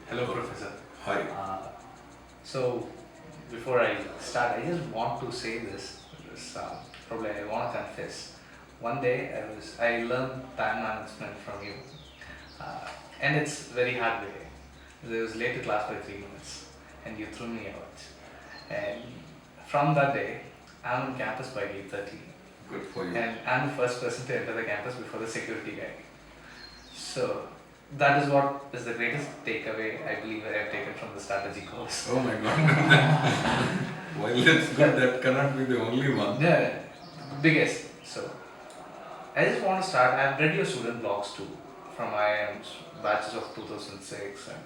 Hello, Professor. Hi. So, before I start, I just want to say probably I want to confess. One day I learned time management from you, uh, and it's very hard way. I was late to class by 3 minutes, and you threw me out. And from that day, I'm on campus by 8:30, Good for you. and I'm the first person to enter the campus before the security guy. So that is what is the greatest takeaway I believe I have taken from the strategy course. Oh my God. While it's good, that cannot be the only one. The biggest. So I just want to start. I've read your student blogs too, from IIM's batches of 2006, and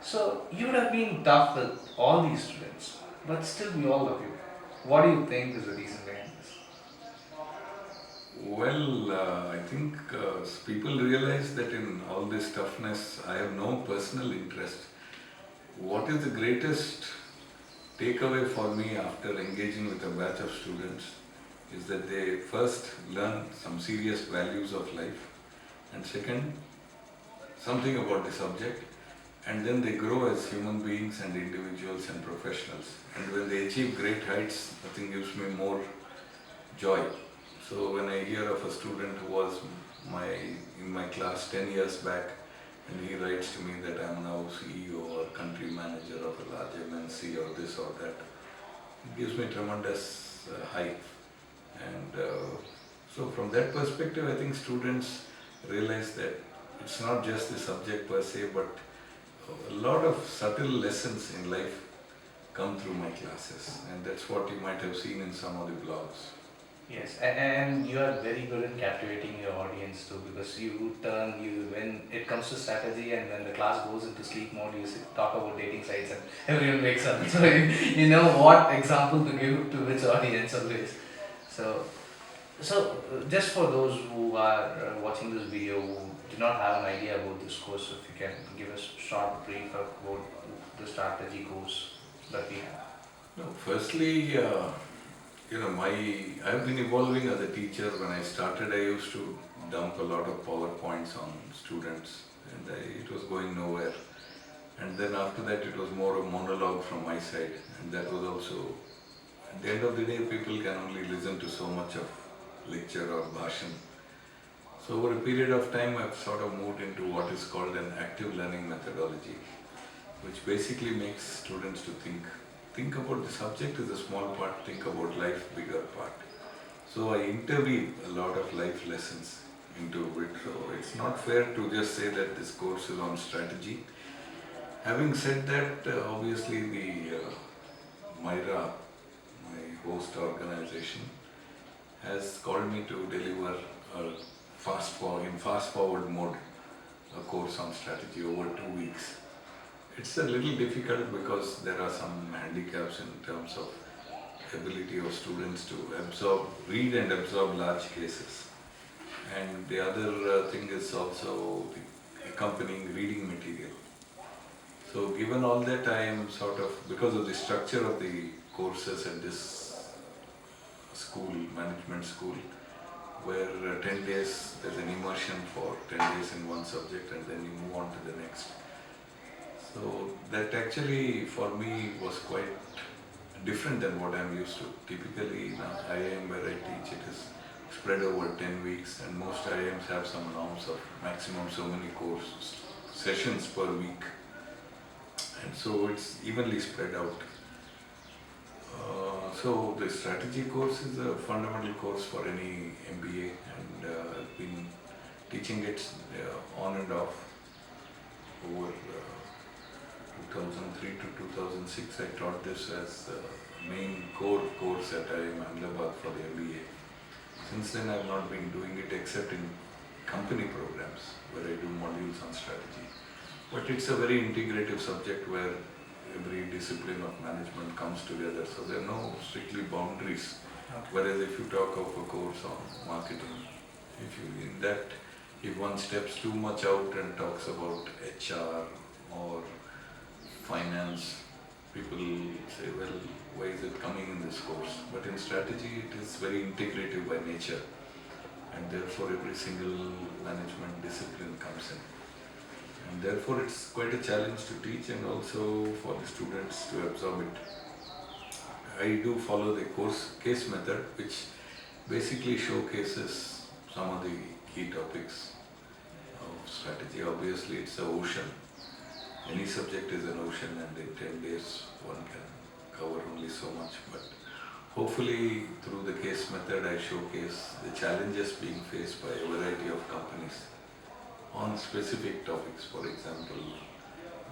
so you would have been tough with all these students, but still we all love you. What do you think is the reason behind this? Well, I think people realize that in all this toughness, I have no personal interest. What is the greatest takeaway for me after engaging with a batch of students is that they first learn some serious values of life, and second, something about the subject, and then they grow as human beings and individuals and professionals. And when they achieve great heights, nothing gives me more joy. So when I hear of a student who was in my class 10 years back, and he writes to me that I'm now CEO or country manager of a large MNC or this or that, it gives me tremendous hype. And so from that perspective, I think students realize that it's not just the subject per se, but a lot of subtle lessons in life come through my classes, and that's what you might have seen in some of the blogs. Yes, and you are very good in captivating your audience too, because when it comes to strategy and when the class goes into sleep mode, talk about dating sites and everyone wakes up. So you know what example to give to which audience always. So just for those who are watching this video who do not have an idea about this course, if you can give us a short brief about the strategy course that we have. No, firstly, I've been evolving as a teacher. When I started, I used to dump a lot of PowerPoints on students, and it was going nowhere. And then after that, it was more a monologue from my side, and that was also, at the end of the day, people can only listen to so much of lecture or bhashan. So over a period of time, I've sort of moved into what is called an active learning methodology, which basically makes students to think about the subject is a small part, think about life, bigger part. So I interweave a lot of life lessons into it. So it's not fair to just say that this course is on strategy. Having said that, obviously the MYRA, my host organization, has called me to deliver in fast forward mode a course on strategy over 2 weeks. It's a little difficult because there are some handicaps in terms of ability of students to read and absorb large cases. And the other thing is also the accompanying reading material. So given all that, I am because of the structure of the courses at this school, management school, where 10 days there's an immersion for 10 days in one subject and then you move on to the next. So that actually for me was quite different than what I'm used to. Typically in IIM where I teach, it is spread over 10 weeks, and most IIMs have some norms of maximum so many course sessions per week, and so it's evenly spread out. So the strategy course is a fundamental course for any MBA, and I've been teaching it on and off over 2003 to 2006. I taught this as the main core course at IIM-Ahmedabad for the MBA. Since then I have not been doing it except in company programs where I do modules on strategy. But it's a very integrative subject where every discipline of management comes together, so there are no strictly boundaries. Okay. Whereas if you talk of a course on marketing, if one steps too much out and talks about HR or finance, people say, well, why is it coming in this course? But in strategy, it is very integrative by nature, and therefore every single management discipline comes in. And therefore it's quite a challenge to teach and also for the students to absorb it. I do follow the case method, which basically showcases some of the key topics of strategy. Obviously it's an ocean. Any subject is an ocean, and in 10 days one can cover only so much, but hopefully through the case method I showcase the challenges being faced by a variety of companies on specific topics, for example,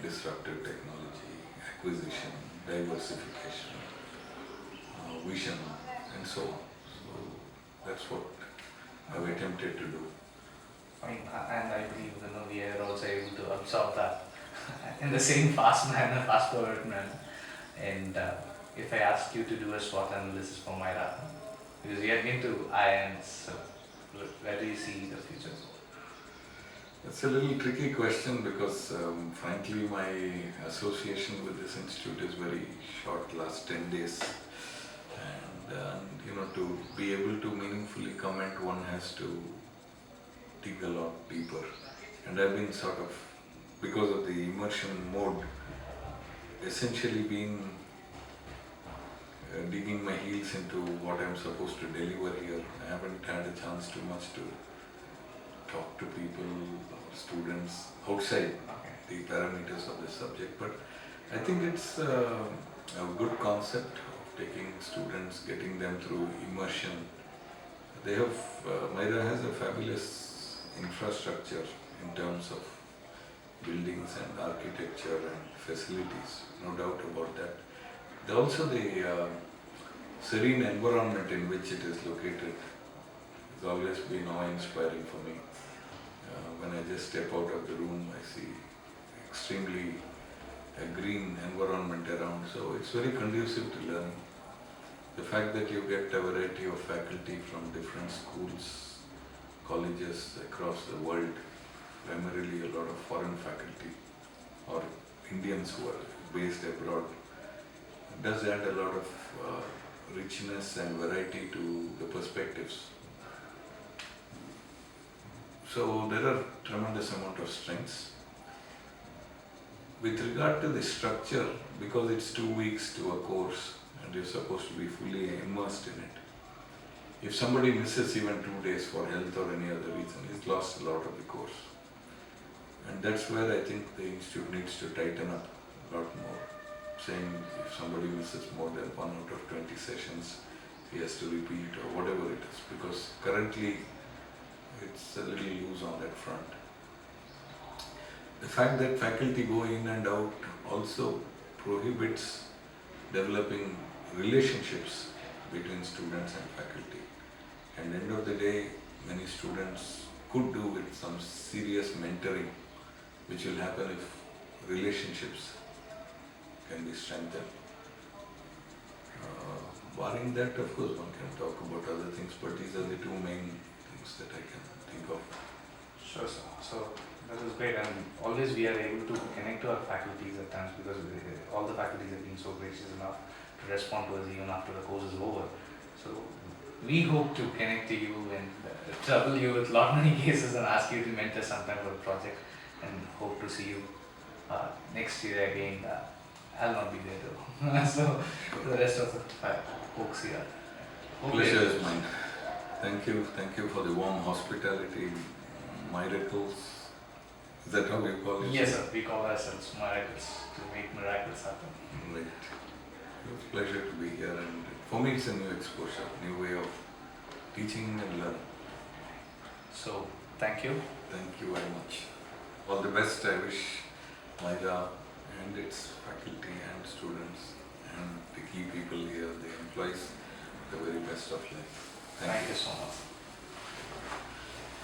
disruptive technology, acquisition, diversification, vision, and so on. So that's what I've attempted to do. And I believe we are also able to absorb that in the same fast forward manner. And if I ask you to do a SWOT analysis for MYRA, because we have been to IIMs, so where do you see the future? That's a little tricky question because frankly my association with this institute is very short, last 10 days. And to be able to meaningfully comment, one has to dig a lot deeper. And I've been sort of, because of the immersion mode, essentially been digging my heels into what I'm supposed to deliver here. I haven't had a chance too much to talk to people or students outside the parameters of the subject, but I think it's a good concept of taking students, getting them through immersion. They have, MYRA has a fabulous infrastructure in terms of buildings and architecture and facilities, no doubt about that. Also the serene environment in which it is located has always been awe-inspiring for me. When I just step out of the room, I see extremely a green environment around, so it's very conducive to learning. The fact that you get a variety of faculty from different schools, colleges across the world, primarily a lot of foreign faculty or Indians who are based abroad, does add a lot of richness and variety to the perspectives. So there are tremendous amount of strengths. With regard to the structure, because it's 2 weeks to a course and you're supposed to be fully immersed in it, if somebody misses even 2 days for health or any other reason, he's lost a lot of the course. And that's where I think the institute needs to tighten up a lot more, saying if somebody misses more than 1 out of 20 sessions, he has to repeat or whatever it is, because currently it's a little loose on that front. The fact that faculty go in and out also prohibits developing relationships between students and faculty. And end of the day, many students could do with some serious mentoring, which will happen if relationships can be strengthened. Barring that, of course, one can talk about other things, but these are the two main things that I can think of. Sure, sir. So that is great, and always we are able to connect to our faculties at times because all the faculties have been so gracious enough to respond to us even after the course is over. So we hope to connect to you and trouble you with lot many cases and ask you to mentor sometime for the project, and hope to see you next year again. I'll not be there though. So the rest of the folks here. Pleasure is mine. Thank you for the warm hospitality. Miracles. Is that how you call it? Yes, sir. We call ourselves miracles to make miracles happen. Right. It was a pleasure to be here, and for me it's a new exposure, new way of teaching and learning. So thank you. Thank you very much. All the best I wish MYRA and its faculty and students and the key people here, the employees, the very best of life. Thank you so much.